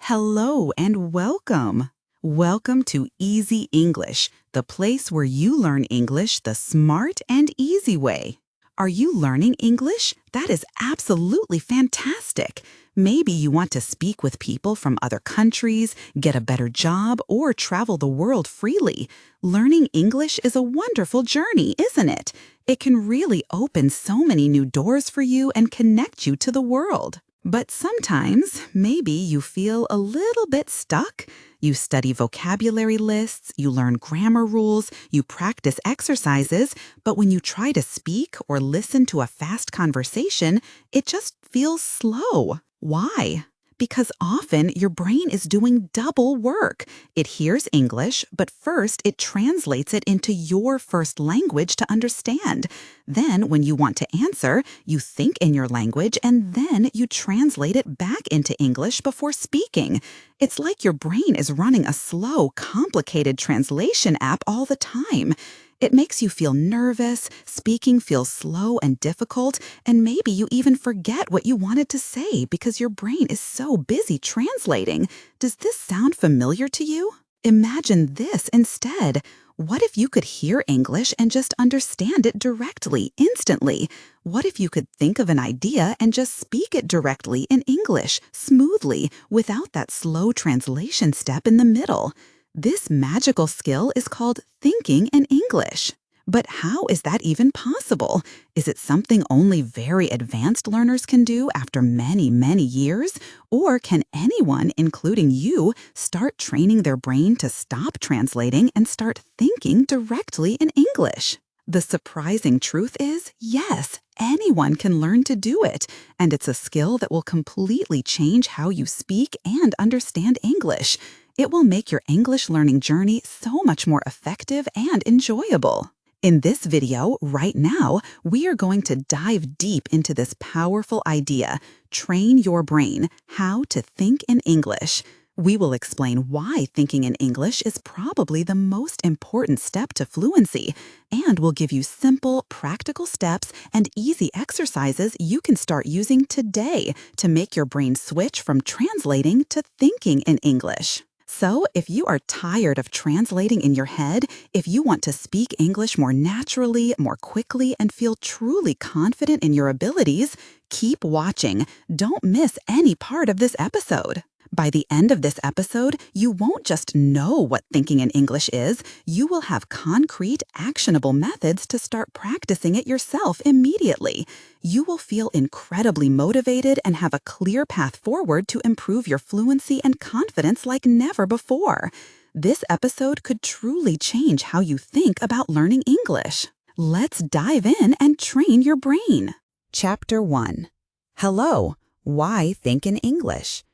Hello and welcome. Welcome to Easy English, the place where you learn English the smart and easy way. Are you learning English? That is absolutely fantastic. Maybe you want to speak with people from other countries, get a better job, or travel the world freely. Learning English is a wonderful journey, isn't it? It can really open so many new doors for you and connect you to the world. But sometimes, maybe you feel a little bit stuck. You study vocabulary lists, you learn grammar rules, you practice exercises, but when you try to speak or listen to a fast conversation, it just feels slow. Why? Because often your brain is doing double work. It hears English, but first it translates it into your first language to understand. Then, when you want to answer, you think in your language and then you translate it back into English before speaking. It's like your brain is running a slow, complicated translation app all the time. It makes you feel nervous, speaking feels slow and difficult, and maybe you even forget what you wanted to say because your brain is so busy translating. Does this sound familiar to you? Imagine this instead. What if you could hear English and just understand it directly, instantly? What if you could think of an idea and just speak it directly in English, smoothly, without that slow translation step in the middle? This magical skill is called thinking in English. But how is that even possible? Is it something only very advanced learners can do after many, many years? Or can anyone, including you, start training their brain to stop translating and start thinking directly in English? The surprising truth is, yes, anyone can learn to do it, and it's a skill that will completely change how you speak and understand English. It will make your English learning journey so much more effective and enjoyable. In this video, right now, we are going to dive deep into this powerful idea, train your brain, how to think in English. We will explain why thinking in English is probably the most important step to fluency, and we'll give you simple, practical steps and easy exercises you can start using today to make your brain switch from translating to thinking in English. So, if you are tired of translating in your head, if you want to speak English more naturally, more quickly, and feel truly confident in your abilities, keep watching. Don't miss any part of this episode. By the end of this episode, you won't just know what thinking in English is, you will have concrete, actionable methods to start practicing it yourself immediately. You will feel incredibly motivated and have a clear path forward to improve your fluency and confidence like never before. This episode could truly change how you think about learning English. Let's dive in and train your brain. Chapter 1. Hello, why think in English?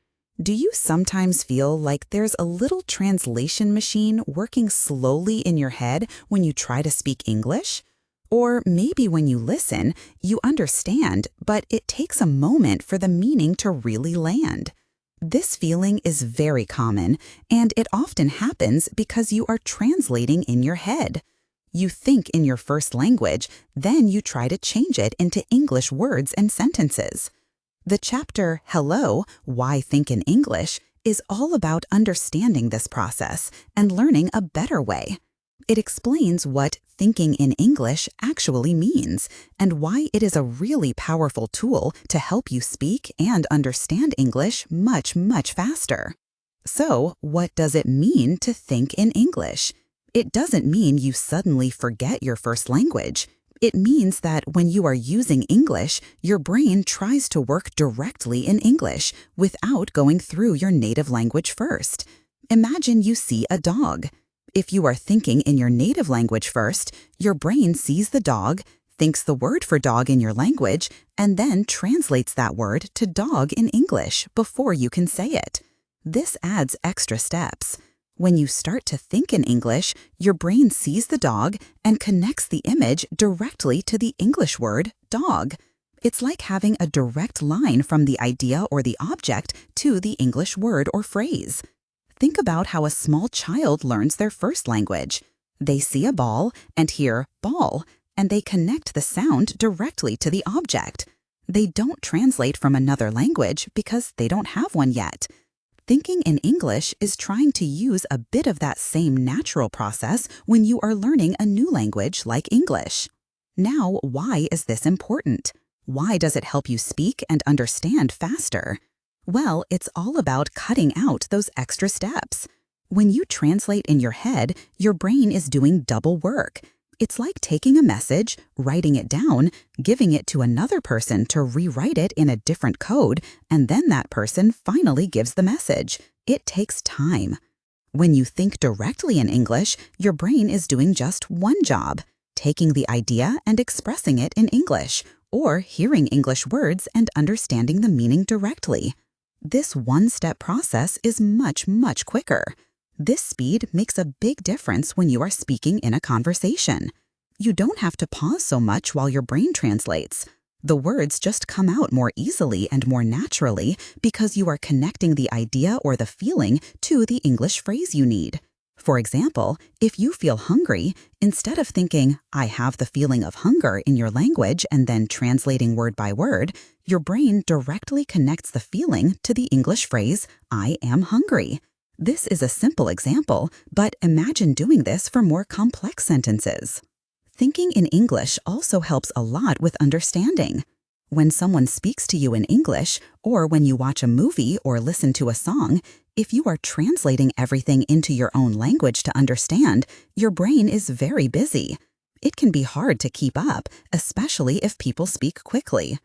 Do you sometimes feel like there's a little translation machine working slowly in your head when you try to speak English? Or maybe when you listen, you understand, but it takes a moment for the meaning to really land. This feeling is very common, and it often happens because you are translating in your head. You think in your first language, then you try to change it into English words and sentences. The chapter, Hello, Why Think in English, is all about understanding this process and learning a better way. It explains what thinking in English actually means and why it is a really powerful tool to help you speak and understand English much, much faster. So, what does it mean to think in English? It doesn't mean you suddenly forget your first language. It means that when you are using English, your brain tries to work directly in English without going through your native language first. Imagine you see a dog. If you are thinking in your native language first, your brain sees the dog, thinks the word for dog in your language, and then translates that word to dog in English before you can say it. This adds extra steps. When you start to think in English, your brain sees the dog and connects the image directly to the English word, dog. It's like having a direct line from the idea or the object to the English word or phrase. Think about how a small child learns their first language. They see a ball and hear ball, and they connect the sound directly to the object. They don't translate from another language because they don't have one yet. Thinking in English is trying to use a bit of that same natural process when you are learning a new language like English. Now, why is this important? Why does it help you speak and understand faster? Well, it's all about cutting out those extra steps. When you translate in your head, your brain is doing double work. It's like taking a message, writing it down, giving it to another person to rewrite it in a different code, and then that person finally gives the message. It takes time. When you think directly in English, your brain is doing just one job, taking the idea and expressing it in English, or hearing English words and understanding the meaning directly. This one-step process is much, much quicker. This speed makes a big difference when you are speaking in a conversation. You don't have to pause so much while your brain translates. The words just come out more easily and more naturally because you are connecting the idea or the feeling to the English phrase you need. For example, if you feel hungry, instead of thinking, "I have the feeling of hunger" in your language and then translating word by word, your brain directly connects the feeling to the English phrase, "I am hungry." This is a simple example, but imagine doing this for more complex sentences. Thinking in English also helps a lot with understanding. When someone speaks to you in English, or when you watch a movie or listen to a song, if you are translating everything into your own language to understand, your brain is very busy. It can be hard to keep up, especially if people speak quickly.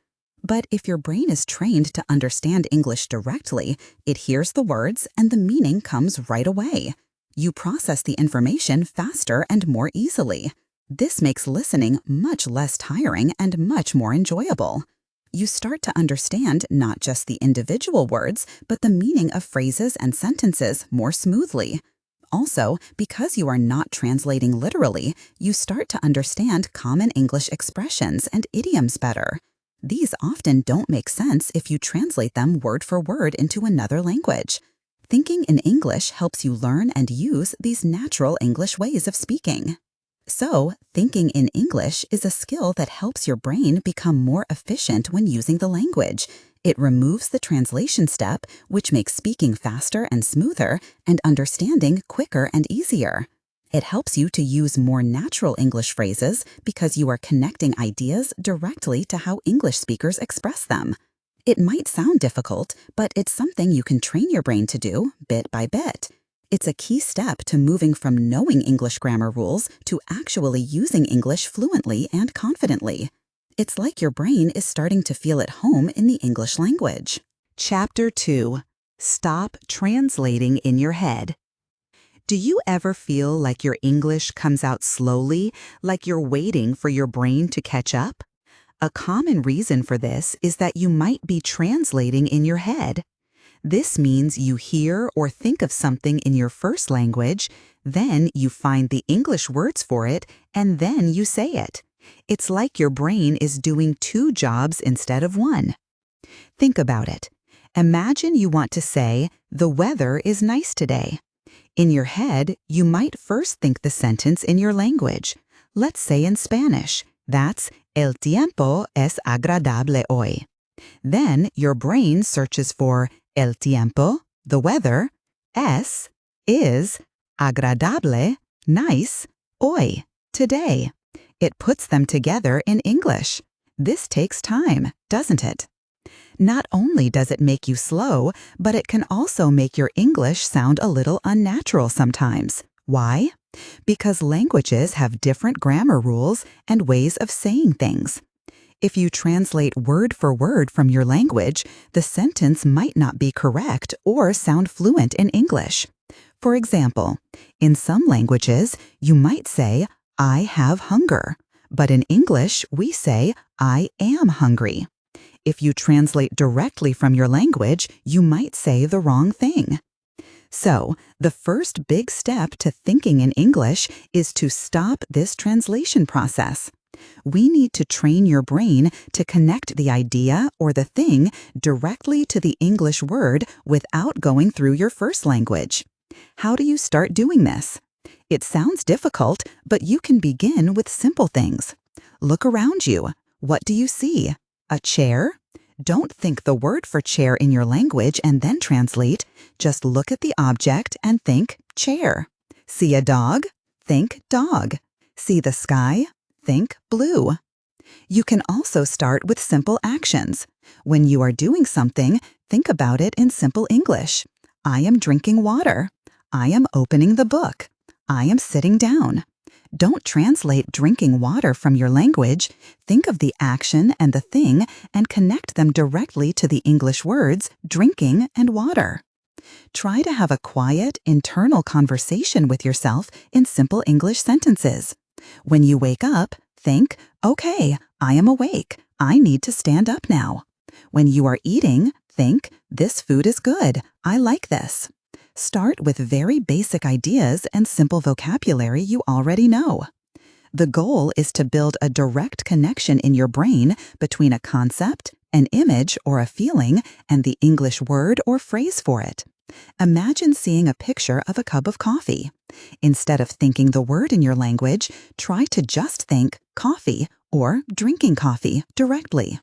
But if your brain is trained to understand English directly, it hears the words and the meaning comes right away. You process the information faster and more easily. This makes listening much less tiring and much more enjoyable. You start to understand not just the individual words, but the meaning of phrases and sentences more smoothly. Also, because you are not translating literally, you start to understand common English expressions and idioms better. These often don't make sense if you translate them word for word into another language. Thinking in English helps you learn and use these natural English ways of speaking. So, thinking in English is a skill that helps your brain become more efficient when using the language. It removes the translation step, which makes speaking faster and smoother, and understanding quicker and easier. It helps you to use more natural English phrases because you are connecting ideas directly to how English speakers express them. It might sound difficult, but it's something you can train your brain to do bit by bit. It's a key step to moving from knowing English grammar rules to actually using English fluently and confidently. It's like your brain is starting to feel at home in the English language. Chapter 2. Stop translating in your head. Do you ever feel like your English comes out slowly, like you're waiting for your brain to catch up? A common reason for this is that you might be translating in your head. This means you hear or think of something in your first language, then you find the English words for it, and then you say it. It's like your brain is doing two jobs instead of one. Think about it. Imagine you want to say, "The weather is nice today." In your head, you might first think the sentence in your language. Let's say in Spanish, that's "El tiempo es agradable hoy." Then your brain searches for el tiempo, the weather, is, agradable, nice, hoy, today. It puts them together in English. This takes time, doesn't it? Not only does it make you slow, but it can also make your English sound a little unnatural sometimes. Why? Because languages have different grammar rules and ways of saying things. If you translate word for word from your language, the sentence might not be correct or sound fluent in English. For example, in some languages, you might say, "I have hunger," but in English, we say, "I am hungry." If you translate directly from your language, you might say the wrong thing. So, the first big step to thinking in English is to stop this translation process. We need to train your brain to connect the idea or the thing directly to the English word without going through your first language. How do you start doing this? It sounds difficult, but you can begin with simple things. Look around you. What do you see? A chair? Don't think the word for chair in your language and then translate. Just look at the object and think chair. See a dog? Think dog. See the sky? Think blue. You can also start with simple actions. When you are doing something, think about it in simple English. I am drinking water. I am opening the book. I am sitting down. Don't translate drinking water from your language. Think of the action and the thing and connect them directly to the English words drinking and water. Try to have a quiet, internal conversation with yourself in simple English sentences. When you wake up, think, okay, I am awake. I need to stand up now. When you are eating, think, this food is good. I like this. Start with very basic ideas and simple vocabulary you already know. The goal is to build a direct connection in your brain between a concept, an image, or a feeling and the English word or phrase for it. Imagine seeing a picture of a cup of coffee. Instead of thinking the word in your language, try to just think coffee or drinking coffee directly.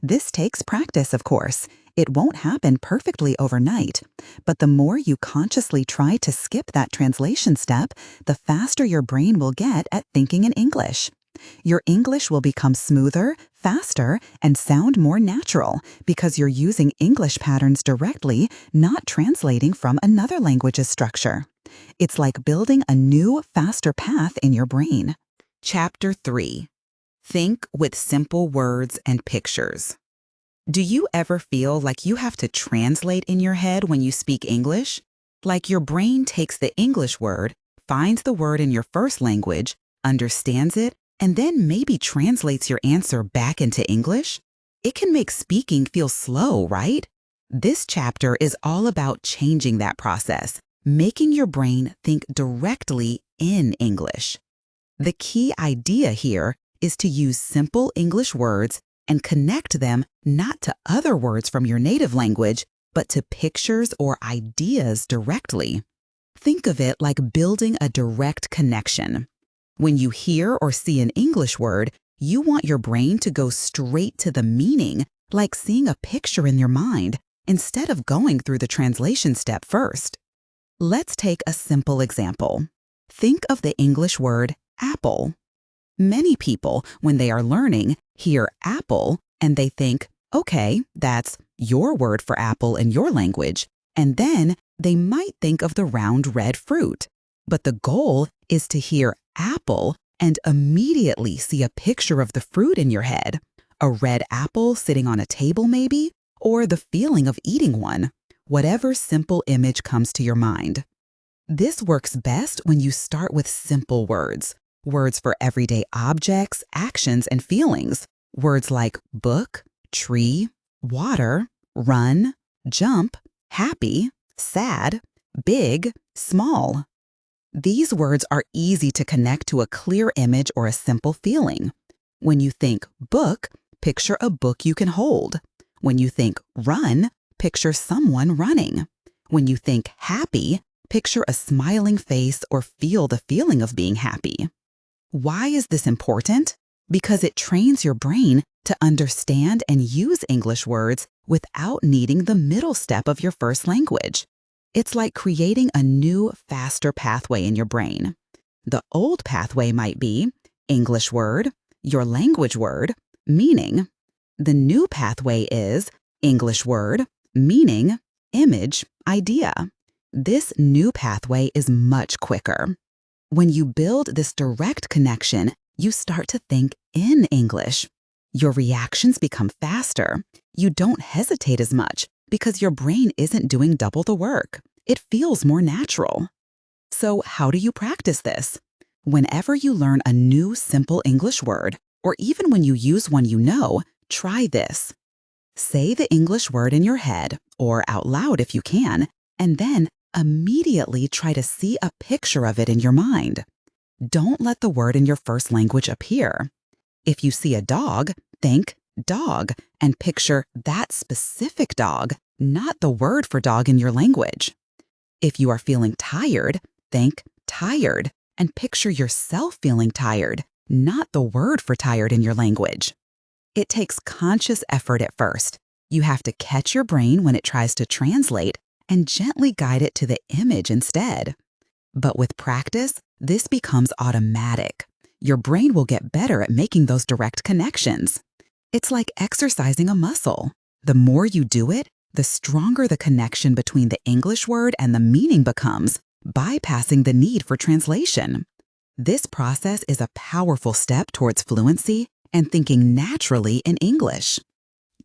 This takes practice, of course. It won't happen perfectly overnight, but the more you consciously try to skip that translation step, the faster your brain will get at thinking in English. Your English will become smoother, faster, and sound more natural because you're using English patterns directly, not translating from another language's structure. It's like building a new, faster path in your brain. Chapter 3. Think with simple words and pictures. Do you ever feel like you have to translate in your head when you speak English? Like your brain takes the English word, finds the word in your first language, understands it, and then maybe translates your answer back into English? It can make speaking feel slow, right? This chapter is all about changing that process, making your brain think directly in English. The key idea here is to use simple English words and connect them not to other words from your native language, but to pictures or ideas directly. Think of it like building a direct connection. When you hear or see an English word, you want your brain to go straight to the meaning, like seeing a picture in your mind, instead of going through the translation step first. Let's take a simple example. Think of the English word apple. Many people, when they are learning, hear apple and they think, okay, that's your word for apple in your language, and then they might think of the round red fruit. But the goal is to hear apple and immediately see a picture of the fruit in your head. A red apple sitting on a table maybe, or the feeling of eating one. Whatever simple image comes to your mind. This works best when you start with simple words. Words for everyday objects, actions, and feelings. Words like book, tree, water, run, jump, happy, sad, big, small. These words are easy to connect to a clear image or a simple feeling. When you think book, picture a book you can hold. When you think run, picture someone running. When you think happy, picture a smiling face or feel the feeling of being happy. Why is this important? Because it trains your brain to understand and use English words without needing the middle step of your first language. It's like creating a new, faster pathway in your brain. The old pathway might be English word, your language word, meaning. The new pathway is English word, meaning, image, idea. This new pathway is much quicker. When you build this direct connection, you start to think in English. Your reactions become faster. You don't hesitate as much because your brain isn't doing double the work. It feels more natural. So how do you practice this? Whenever you learn a new simple English word, or even when you use one you know, try this. Say the English word in your head, or out loud if you can, and then immediately try to see a picture of it in your mind. Don't let the word in your first language appear. If you see a dog, think dog and picture that specific dog, not the word for dog in your language. If you are feeling tired, think tired and picture yourself feeling tired, not the word for tired in your language. It takes conscious effort at first, You have to catch your brain when it tries to translate and gently guide it to the image instead. But with practice, this becomes automatic. Your brain will get better at making those direct connections. It's like exercising a muscle. The more you do it, the stronger the connection between the English word and the meaning becomes, bypassing the need for translation. This process is a powerful step towards fluency and thinking naturally in English.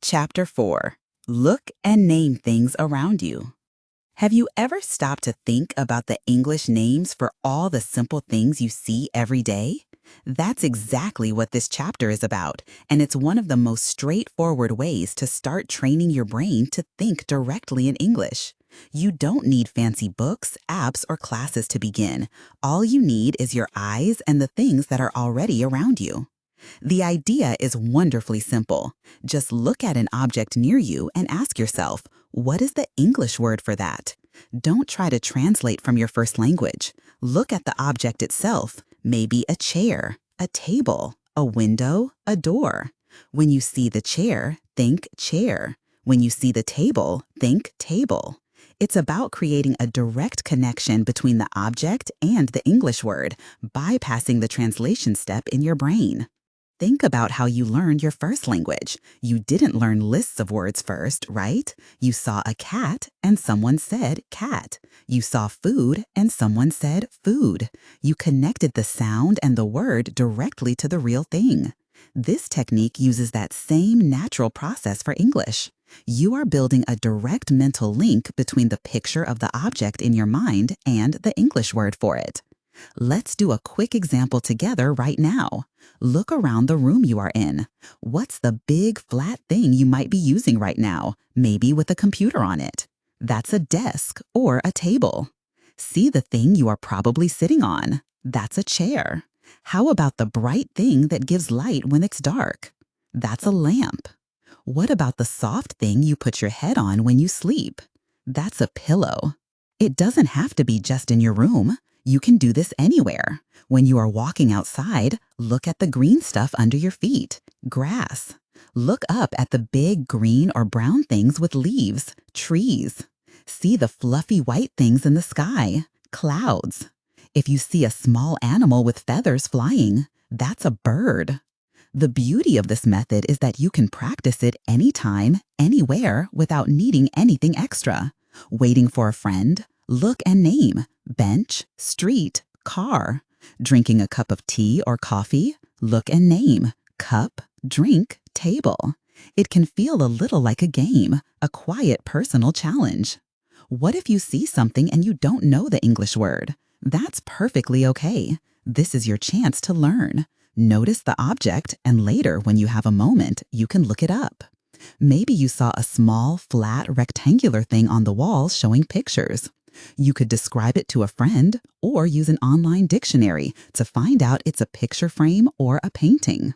Chapter 4. Look and name things around you. Have you ever stopped to think about the English names for all the simple things you see every day? That's exactly what this chapter is about, and it's one of the most straightforward ways to start training your brain to think directly in English. You don't need fancy books, apps, or classes to begin. All you need is your eyes and the things that are already around you. The idea is wonderfully simple. Just look at an object near you and ask yourself, what is the English word for that? Don't try to translate from your first language. Look at the object itself, maybe a chair, a table, a window, a door. When you see the chair, think chair. When you see the table, think table. It's about creating a direct connection between the object and the English word, bypassing the translation step in your brain. Think about how you learned your first language. You didn't learn lists of words first, right? You saw a cat and someone said cat. You saw food and someone said food. You connected the sound and the word directly to the real thing. This technique uses that same natural process for English. You are building a direct mental link between the picture of the object in your mind and the English word for it. Let's do a quick example together right now. Look around the room you are in. What's the big flat thing you might be using right now, maybe with a computer on it? That's a desk or a table. See the thing you are probably sitting on. That's a chair. How about the bright thing that gives light when it's dark? That's a lamp. What about the soft thing you put your head on when you sleep? That's a pillow. It doesn't have to be just in your room. You can do this anywhere. When you are walking outside, look at the green stuff under your feet, grass. Look up at the big green or brown things with leaves, trees. See the fluffy white things in the sky, clouds. If you see a small animal with feathers flying, that's a bird. The beauty of this method is that you can practice it anytime, anywhere, without needing anything extra. Waiting for a friend, look and name, bench, street, car. Drinking a cup of tea or coffee, look and name, cup, drink, table. It can feel a little like a game, a quiet personal challenge. What if you see something and you don't know the English word? That's perfectly okay. This is your chance to learn. Notice the object, and later, when you have a moment, you can look it up. Maybe you saw a small, flat, rectangular thing on the wall showing pictures. You could describe it to a friend or use an online dictionary to find out it's a picture frame or a painting.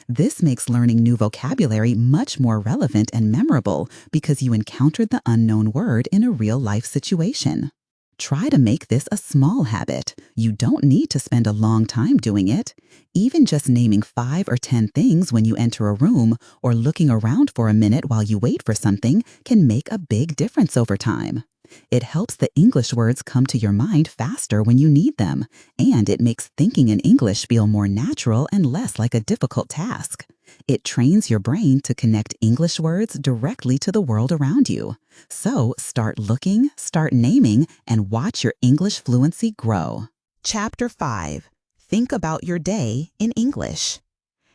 This makes learning new vocabulary much more relevant and memorable because you encountered the unknown word in a real-life situation. Try to make this a small habit. You don't need to spend a long time doing it. Even just naming 5 or 10 things when you enter a room or looking around for a minute while you wait for something can make a big difference over time. It helps the English words come to your mind faster when you need them, and it makes thinking in English feel more natural and less like a difficult task. It trains your brain to connect English words directly to the world around you. So start looking, start naming, and watch your English fluency grow. Chapter 5. Think about your day in English.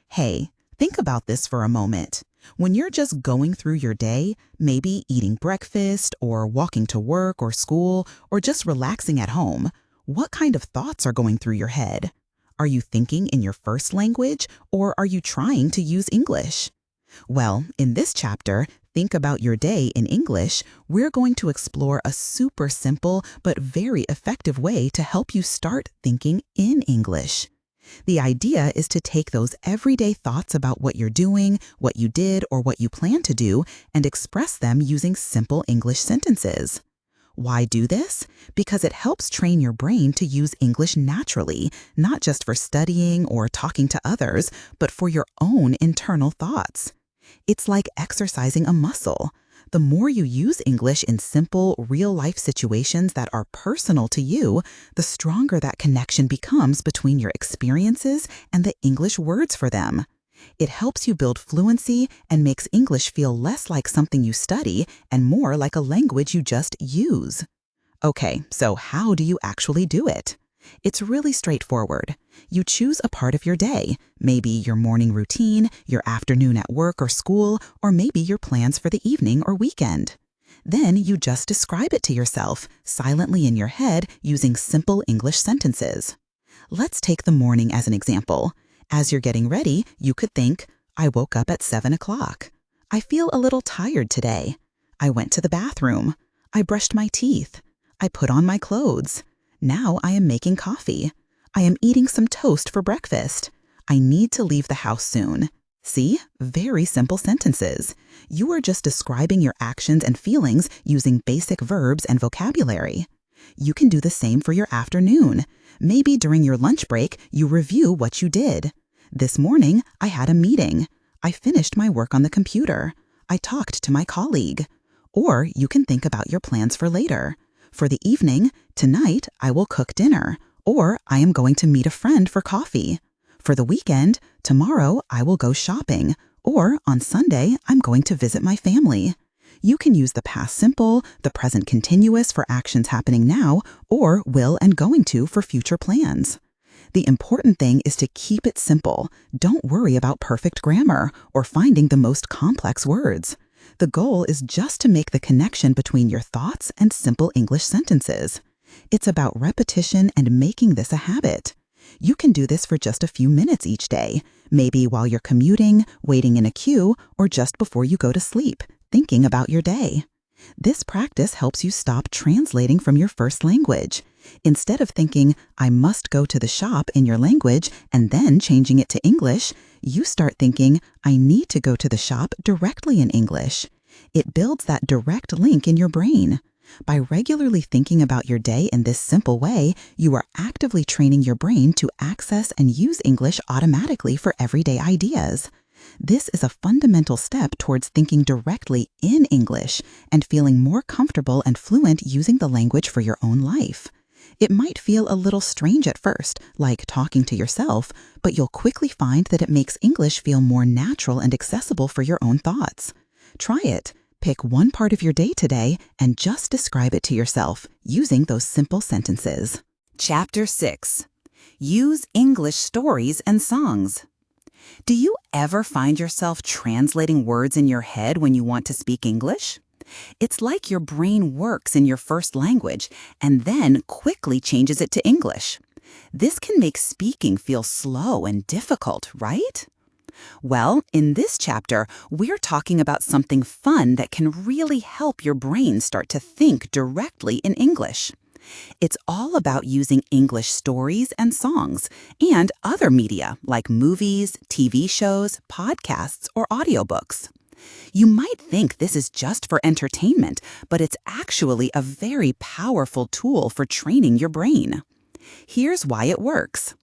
Hey, think about this for a moment. When you're just going through your day, maybe eating breakfast or walking to work or school or just relaxing at home, what kind of thoughts are going through your head? Are you thinking in your first language or are you trying to use English? Well, in this chapter, Think About Your Day in English, we're going to explore a super simple but very effective way to help you start thinking in English. The idea is to take those everyday thoughts about what you're doing, what you did, or what you plan to do, and express them using simple English sentences. Why do this? Because it helps train your brain to use English naturally, not just for studying or talking to others, but for your own internal thoughts. It's like exercising a muscle. The more you use English in simple, real-life situations that are personal to you, the stronger that connection becomes between your experiences and the English words for them. It helps you build fluency and makes English feel less like something you study and more like a language you just use. Okay, so how do you actually do it? It's really straightforward. You choose a part of your day, maybe your morning routine, your afternoon at work or school, or maybe your plans for the evening or weekend. Then you just describe it to yourself, silently in your head using simple English sentences. Let's take the morning as an example. As you're getting ready, you could think, I woke up at 7 o'clock. I feel a little tired today. I went to the bathroom. I brushed my teeth. I put on my clothes. Now I am making coffee. I am eating some toast for breakfast. I need to leave the house soon. See? Very simple sentences. You are just describing your actions and feelings using basic verbs and vocabulary. You can do the same for your afternoon. Maybe during your lunch break, you review what you did. This morning, I had a meeting. I finished my work on the computer. I talked to my colleague. Or you can think about your plans for later. For the evening, tonight I will cook dinner, or I am going to meet a friend for coffee. For the weekend, tomorrow I will go shopping, or on Sunday I'm going to visit my family. You can use the past simple, the present continuous for actions happening now, or will and going to for future plans. The important thing is to keep it simple. Don't worry about perfect grammar or finding the most complex words. The goal is just to make the connection between your thoughts and simple English sentences. It's about repetition and making this a habit. You can do this for just a few minutes each day, maybe while you're commuting, waiting in a queue, or just before you go to sleep, thinking about your day. This practice helps you stop translating from your first language. Instead of thinking, I must go to the shop in your language and then changing it to English, you start thinking, I need to go to the shop directly in English. It builds that direct link in your brain. By regularly thinking about your day in this simple way, you are actively training your brain to access and use English automatically for everyday ideas. This is a fundamental step towards thinking directly in English and feeling more comfortable and fluent using the language for your own life. It might feel a little strange at first, like talking to yourself, but you'll quickly find that it makes English feel more natural and accessible for your own thoughts. Try it. Pick one part of your day today and just describe it to yourself using those simple sentences. Chapter 6. Use English stories and songs. Do you ever find yourself translating words in your head when you want to speak English? It's like your brain works in your first language and then quickly changes it to English. This can make speaking feel slow and difficult, right? Well, in this chapter, we're talking about something fun that can really help your brain start to think directly in English. It's all about using English stories and songs and other media like movies, TV shows, podcasts, or audiobooks. You might think this is just for entertainment, but it's actually a very powerful tool for training your brain. Here's why it works.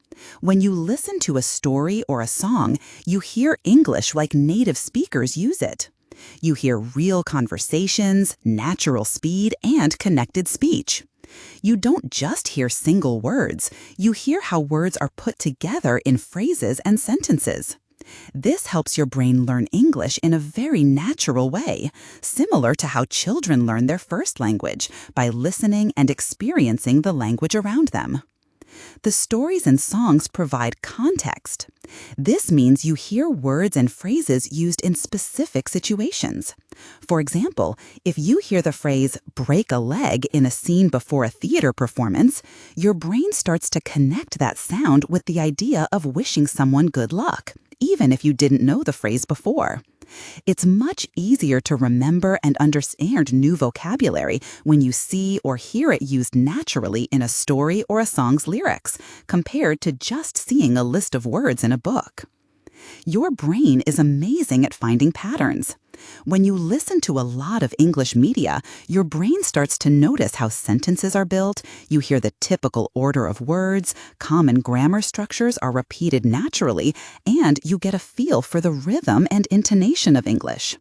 When you listen to a story or a song, you hear English like native speakers use it. You hear real conversations, natural speed, and connected speech. You don't just hear single words, you hear how words are put together in phrases and sentences. This helps your brain learn English in a very natural way, similar to how children learn their first language, by listening and experiencing the language around them. The stories and songs provide context. This means you hear words and phrases used in specific situations. For example, if you hear the phrase break a leg in a scene before a theater performance, your brain starts to connect that sound with the idea of wishing someone good luck, even if you didn't know the phrase before. It's much easier to remember and understand new vocabulary when you see or hear it used naturally in a story or a song's lyrics, compared to just seeing a list of words in a book. Your brain is amazing at finding patterns. When you listen to a lot of English media, your brain starts to notice how sentences are built, you hear the typical order of words, common grammar structures are repeated naturally, and you get a feel for the rhythm and intonation of English.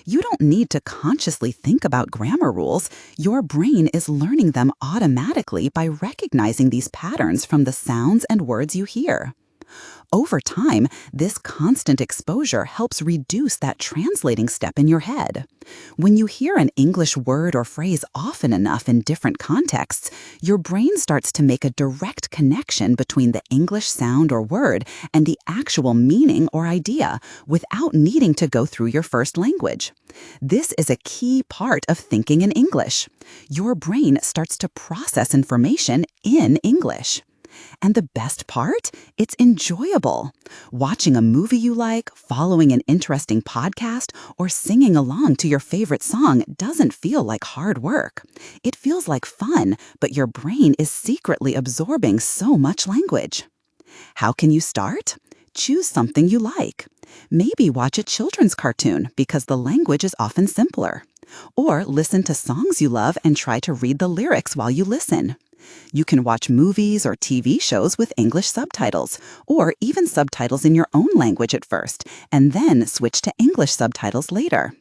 You don't need to consciously think about grammar rules. Your brain is learning them automatically by recognizing these patterns from the sounds and words you hear. Over time, this constant exposure helps reduce that translating step in your head. When you hear an English word or phrase often enough in different contexts, your brain starts to make a direct connection between the English sound or word and the actual meaning or idea without needing to go through your first language. This is a key part of thinking in English. Your brain starts to process information in English. And the best part? It's enjoyable. Watching a movie you like, following an interesting podcast, or singing along to your favorite song doesn't feel like hard work. It feels like fun, but your brain is secretly absorbing so much language. How can you start? Choose something you like. Maybe watch a children's cartoon because the language is often simpler. Or listen to songs you love and try to read the lyrics while you listen. You can watch movies or TV shows with English subtitles, or even subtitles in your own language at first, and then switch to English subtitles later.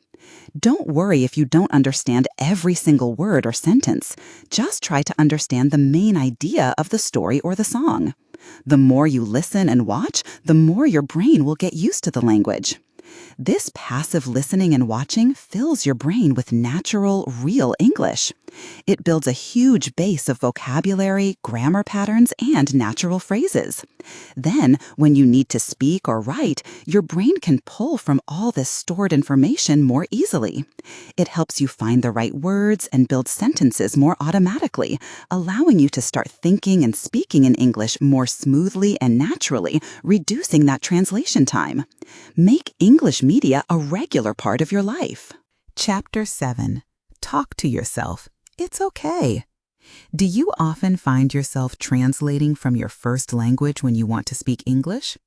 Don't worry if you don't understand every single word or sentence. Just try to understand the main idea of the story or the song. The more you listen and watch, the more your brain will get used to the language. This passive listening and watching fills your brain with natural, real English. It builds a huge base of vocabulary, grammar patterns, and natural phrases. Then, when you need to speak or write, your brain can pull from all this stored information more easily. It helps you find the right words and build sentences more automatically, allowing you to start thinking and speaking in English more smoothly and naturally, reducing that translation time. Make English media a regular part of your life. Chapter 7. Talk to yourself. It's okay. Do you often find yourself translating from your first language when you want to speak English?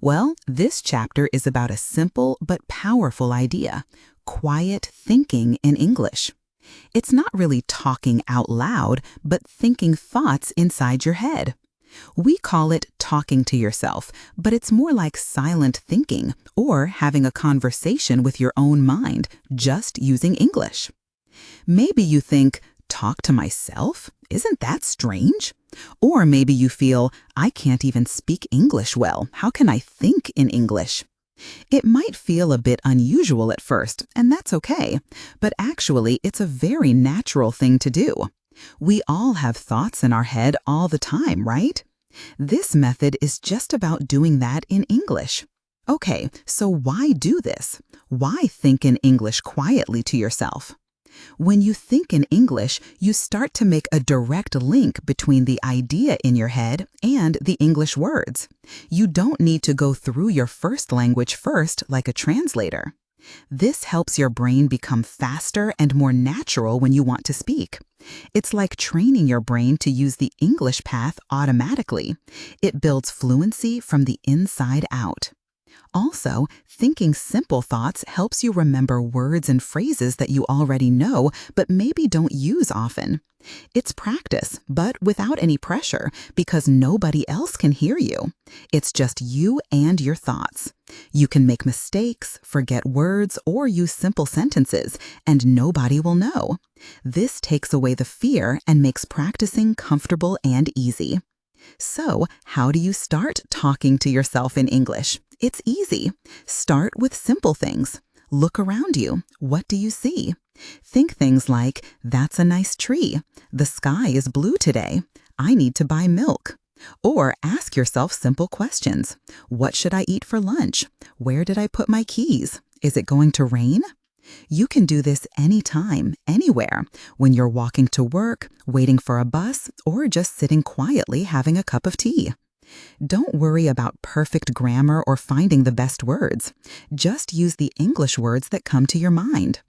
Well, this chapter is about a simple but powerful idea: quiet thinking in English. It's not really talking out loud, but thinking thoughts inside your head. We call it talking to yourself, but it's more like silent thinking or having a conversation with your own mind, just using English. Maybe you think, talk to myself? Isn't that strange? Or maybe you feel, I can't even speak English well. How can I think in English? It might feel a bit unusual at first, and that's okay, but actually it's a very natural thing to do. We all have thoughts in our head all the time, right? This method is just about doing that in English. Okay, so why do this? Why think in English quietly to yourself? When you think in English, you start to make a direct link between the idea in your head and the English words. You don't need to go through your first language first like a translator. This helps your brain become faster and more natural when you want to speak. It's like training your brain to use the English path automatically. It builds fluency from the inside out. Also, thinking simple thoughts helps you remember words and phrases that you already know but maybe don't use often. It's practice, but without any pressure, because nobody else can hear you. It's just you and your thoughts. You can make mistakes, forget words, or use simple sentences, and nobody will know. This takes away the fear and makes practicing comfortable and easy. So, how do you start talking to yourself in English? It's easy. Start with simple things. Look around you. What do you see? Think things like, that's a nice tree. The sky is blue today. I need to buy milk. Or ask yourself simple questions. What should I eat for lunch? Where did I put my keys? Is it going to rain? You can do this anytime, anywhere, when you're walking to work, waiting for a bus, or just sitting quietly having a cup of tea. Don't worry about perfect grammar or finding the best words. Just use the English words that come to your mind.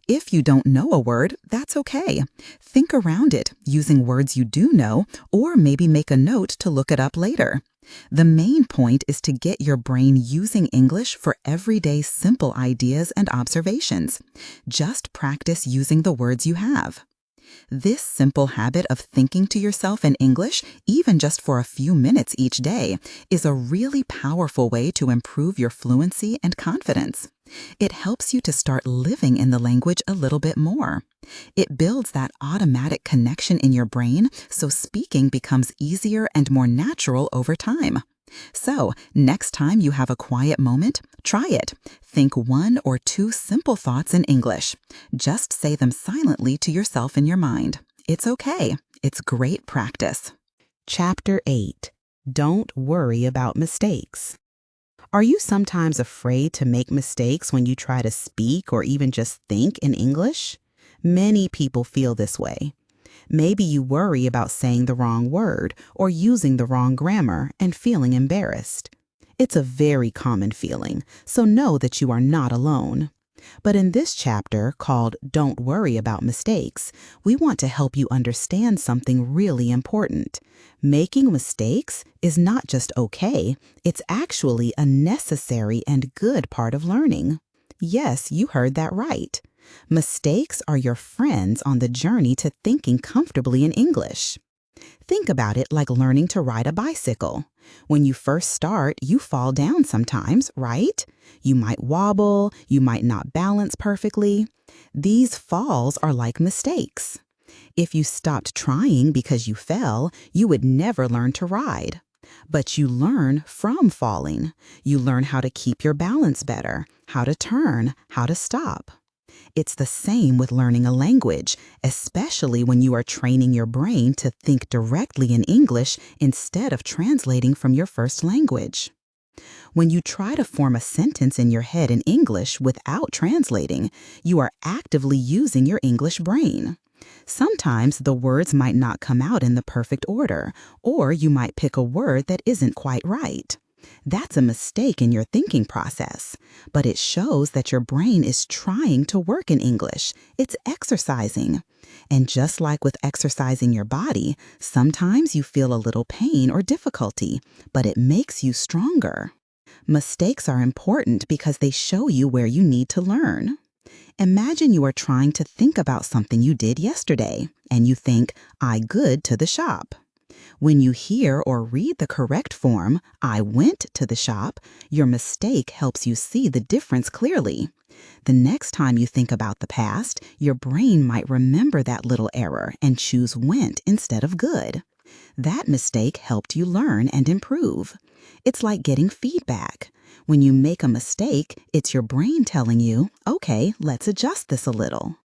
If you don't know a word, that's okay. Think around it using words you do know, or maybe make a note to look it up later. The main point is to get your brain using English for everyday simple ideas and observations. Just practice using the words you have. This simple habit of thinking to yourself in English, even just for a few minutes each day, is a really powerful way to improve your fluency and confidence. It helps you to start living in the language a little bit more. It builds that automatic connection in your brain, so speaking becomes easier and more natural over time. So, next time you have a quiet moment, try it. Think 1 or 2 simple thoughts in English. Just say them silently to yourself in your mind. It's okay. It's great practice. Chapter 8. Don't worry about mistakes. Are you sometimes afraid to make mistakes when you try to speak or even just think in English? Many people feel this way. Maybe you worry about saying the wrong word or using the wrong grammar and feeling embarrassed. It's a very common feeling, so know that you are not alone. But in this chapter, called Don't Worry About Mistakes, we want to help you understand something really important. Making mistakes is not just okay, it's actually a necessary and good part of learning. Yes, you heard that right. Mistakes are your friends on the journey to thinking comfortably in English. Think about it like learning to ride a bicycle. When you first start, you fall down sometimes, right? You might wobble, you might not balance perfectly. These falls are like mistakes. If you stopped trying because you fell, you would never learn to ride. But you learn from falling. You learn how to keep your balance better, how to turn, how to stop. It's the same with learning a language, especially when you are training your brain to think directly in English instead of translating from your first language. When you try to form a sentence in your head in English without translating, you are actively using your English brain. Sometimes the words might not come out in the perfect order, or you might pick a word that isn't quite right. That's a mistake in your thinking process, but it shows that your brain is trying to work in English. It's exercising. And just like with exercising your body, sometimes you feel a little pain or difficulty, but it makes you stronger. Mistakes are important because they show you where you need to learn. Imagine you are trying to think about something you did yesterday, and you think, I good to the shop. When you hear or read the correct form, I went to the shop, your mistake helps you see the difference clearly. The next time you think about the past, your brain might remember that little error and choose went instead of good. That mistake helped you learn and improve. It's like getting feedback. When you make a mistake, it's your brain telling you, okay, let's adjust this a little.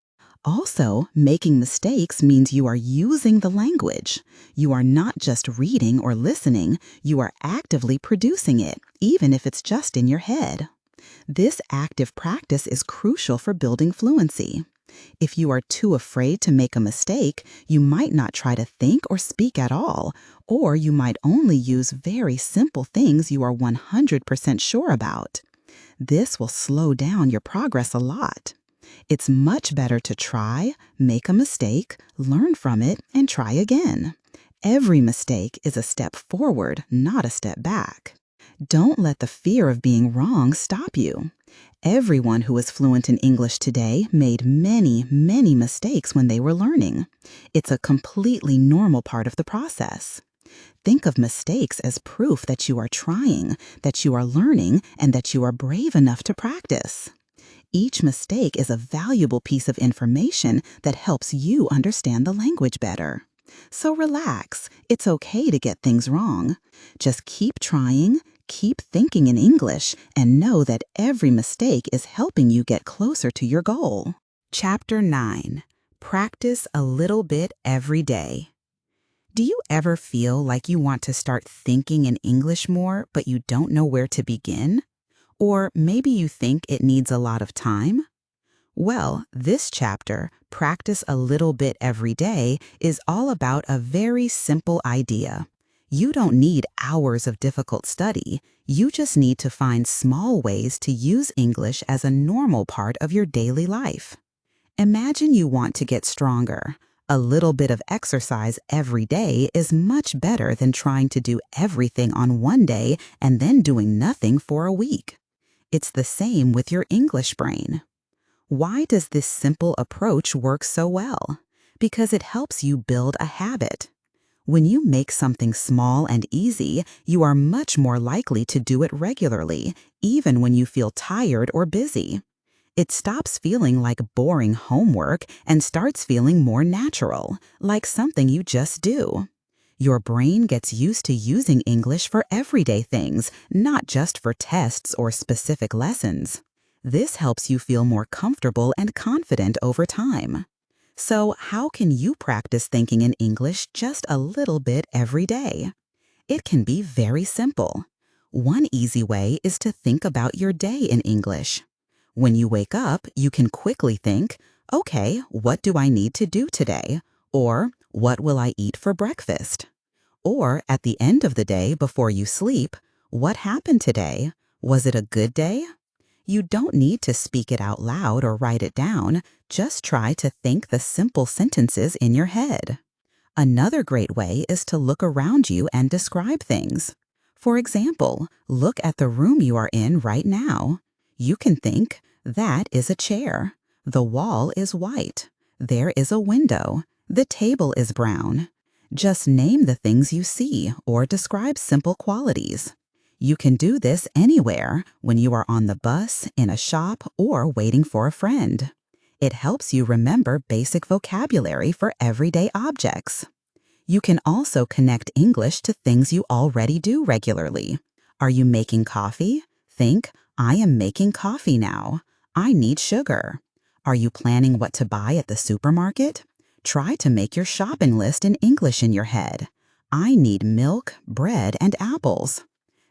Also, making mistakes means you are using the language. You are not just reading or listening, you are actively producing it, even if it's just in your head. This active practice is crucial for building fluency. If you are too afraid to make a mistake, you might not try to think or speak at all, or you might only use very simple things you are 100% sure about. This will slow down your progress a lot. It's much better to try, make a mistake, learn from it, and try again. Every mistake is a step forward, not a step back. Don't let the fear of being wrong stop you. Everyone who is fluent in English today made many, many mistakes when they were learning. It's a completely normal part of the process. Think of mistakes as proof that you are trying, that you are learning, and that you are brave enough to practice. Each mistake is a valuable piece of information that helps you understand the language better. So relax. It's okay to get things wrong. Just keep trying, keep thinking in English, and know that every mistake is helping you get closer to your goal. Chapter 9. Practice a little bit every day. Do you ever feel like you want to start thinking in English more, but you don't know where to begin? Or maybe you think it needs a lot of time? Well, this chapter, Practice a Little Bit Every Day, is all about a very simple idea. You don't need hours of difficult study. You just need to find small ways to use English as a normal part of your daily life. Imagine you want to get stronger. A little bit of exercise every day is much better than trying to do everything on one day and then doing nothing for a week. It's the same with your English brain. Why does this simple approach work so well? Because it helps you build a habit. When you make something small and easy, you are much more likely to do it regularly, even when you feel tired or busy. It stops feeling like boring homework and starts feeling more natural, like something you just do. Your brain gets used to using English for everyday things, not just for tests or specific lessons. This helps you feel more comfortable and confident over time. So, how can you practice thinking in English just a little bit every day? It can be very simple. One easy way is to think about your day in English. When you wake up, you can quickly think, okay, what do I need to do today? Or, what will I eat for breakfast? Or, at the end of the day before you sleep, what happened today? Was it a good day? You don't need to speak it out loud or write it down, just try to think the simple sentences in your head. Another great way is to look around you and describe things. For example, look at the room you are in right now. You can think, that is a chair. The wall is white. There is a window. The table is brown. Just name the things you see or describe simple qualities. You can do this anywhere, when you are on the bus, in a shop, or waiting for a friend. It helps you remember basic vocabulary for everyday objects. You can also connect English to things you already do regularly. Are you making coffee? Think, I am making coffee now. I need sugar. Are you planning what to buy at the supermarket? Try to make your shopping list in English in your head. I need milk, bread, and apples.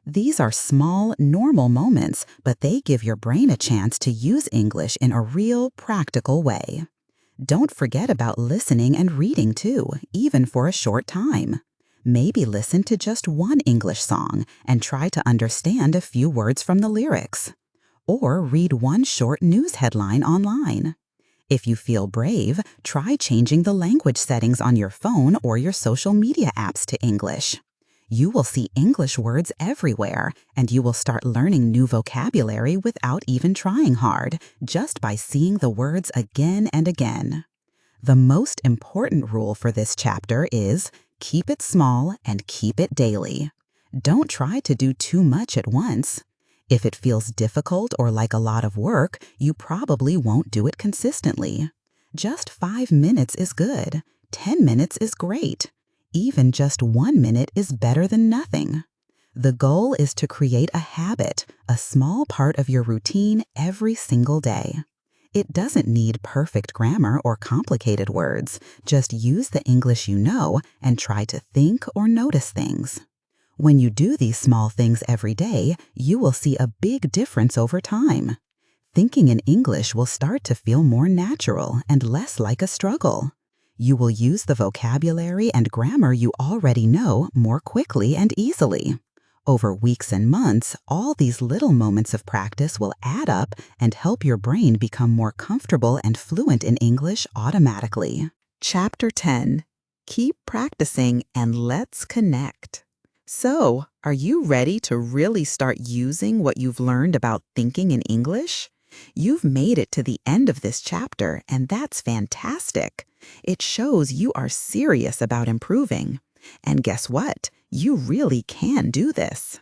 These are small, normal moments, but they give your brain a chance to use English in a real, practical way. Don't forget about listening and reading too, even for a short time. Maybe listen to just one English song and try to understand a few words from the lyrics. Or read one short news headline online. If you feel brave, try changing the language settings on your phone or your social media apps to English. You will see English words everywhere, and you will start learning new vocabulary without even trying hard, just by seeing the words again and again. The most important rule for this chapter is keep it small and keep it daily. Don't try to do too much at once. If it feels difficult or like a lot of work, you probably won't do it consistently. Just 5 minutes is good. 10 minutes is great. Even just 1 minute is better than nothing. The goal is to create a habit, a small part of your routine every single day. It doesn't need perfect grammar or complicated words. Just use the English you know and try to think or notice things. When you do these small things every day, you will see a big difference over time. Thinking in English will start to feel more natural and less like a struggle. You will use the vocabulary and grammar you already know more quickly and easily. Over weeks and months, all these little moments of practice will add up and help your brain become more comfortable and fluent in English automatically. Chapter 10. Keep practicing and let's connect. So, are you ready to really start using what you've learned about thinking in English? You've made it to the end of this chapter, and that's fantastic. It shows you are serious about improving. And guess what? You really can do this.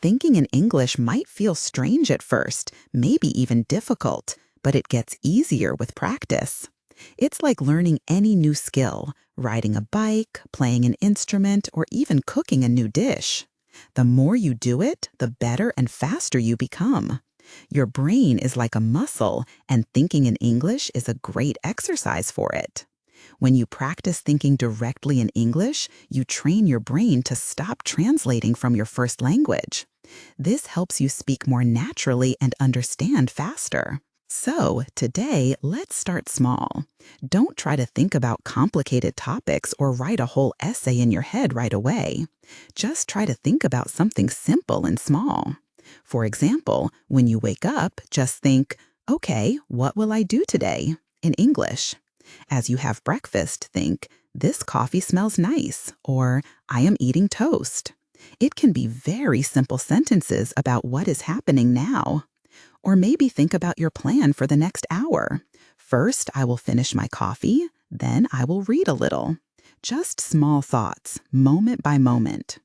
Thinking in English might feel strange at first, maybe even difficult, but it gets easier with practice. It's like learning any new skill, riding a bike, playing an instrument, or even cooking a new dish. The more you do it, the better and faster you become. Your brain is like a muscle, and thinking in English is a great exercise for it. When you practice thinking directly in English, you train your brain to stop translating from your first language. This helps you speak more naturally and understand faster. So, today, let's start small. Don't try to think about complicated topics or write a whole essay in your head right away. Just try to think about something simple and small. For example, when you wake up, just think, okay, what will I do today? In English. As you have breakfast, think, "This coffee smells nice," or "I am eating toast." It can be very simple sentences about what is happening now. Or maybe think about your plan for the next hour. First, I will finish my coffee, then I will read a little. Just small thoughts, moment by moment.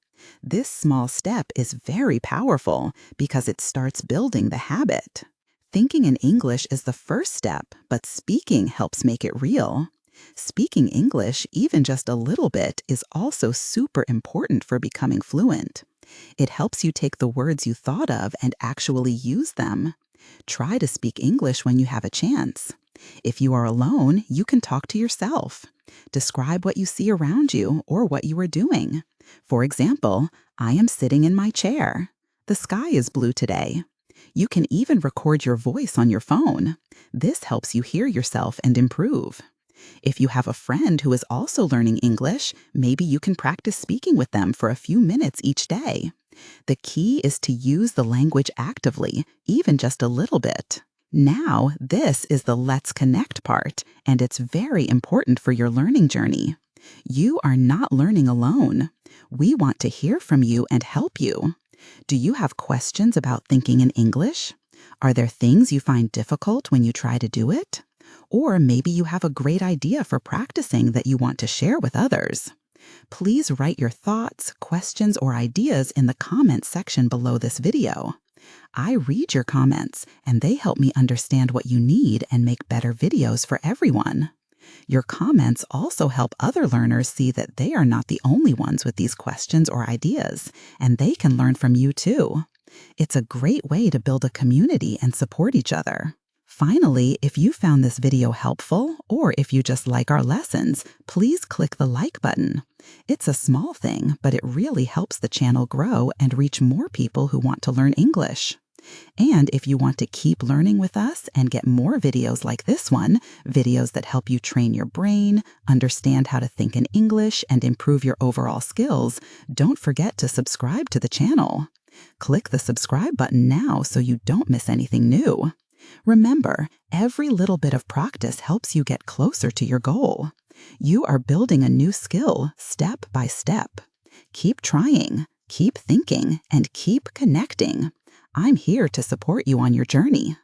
This small step is very powerful because it starts building the habit. Thinking in English is the first step, but speaking helps make it real. Speaking English, even just a little bit, is also super important for becoming fluent. It helps you take the words you thought of and actually use them. Try to speak English when you have a chance. If you are alone, you can talk to yourself. Describe what you see around you or what you are doing. For example, "I am sitting in my chair." "The sky is blue today." You can even record your voice on your phone. This helps you hear yourself and improve. If you have a friend who is also learning English, maybe you can practice speaking with them for a few minutes each day. The key is to use the language actively, even just a little bit. Now, this is the Let's Connect part, and it's very important for your learning journey. You are not learning alone. We want to hear from you and help you. Do you have questions about thinking in English? Are there things you find difficult when you try to do it? Or maybe you have a great idea for practicing that you want to share with others. Please write your thoughts, questions, or ideas in the comments section below this video. I read your comments, and they help me understand what you need and make better videos for everyone. Your comments also help other learners see that they are not the only ones with these questions or ideas, and they can learn from you too. It's a great way to build a community and support each other. Finally, if you found this video helpful, or if you just like our lessons, please click the like button. It's a small thing, but it really helps the channel grow and reach more people who want to learn English. And if you want to keep learning with us and get more videos like this one, videos that help you train your brain, understand how to think in English, and improve your overall skills, don't forget to subscribe to the channel. Click the subscribe button now so you don't miss anything new. Remember, every little bit of practice helps you get closer to your goal. You are building a new skill step by step. Keep trying, keep thinking, and keep connecting. I'm here to support you on your journey.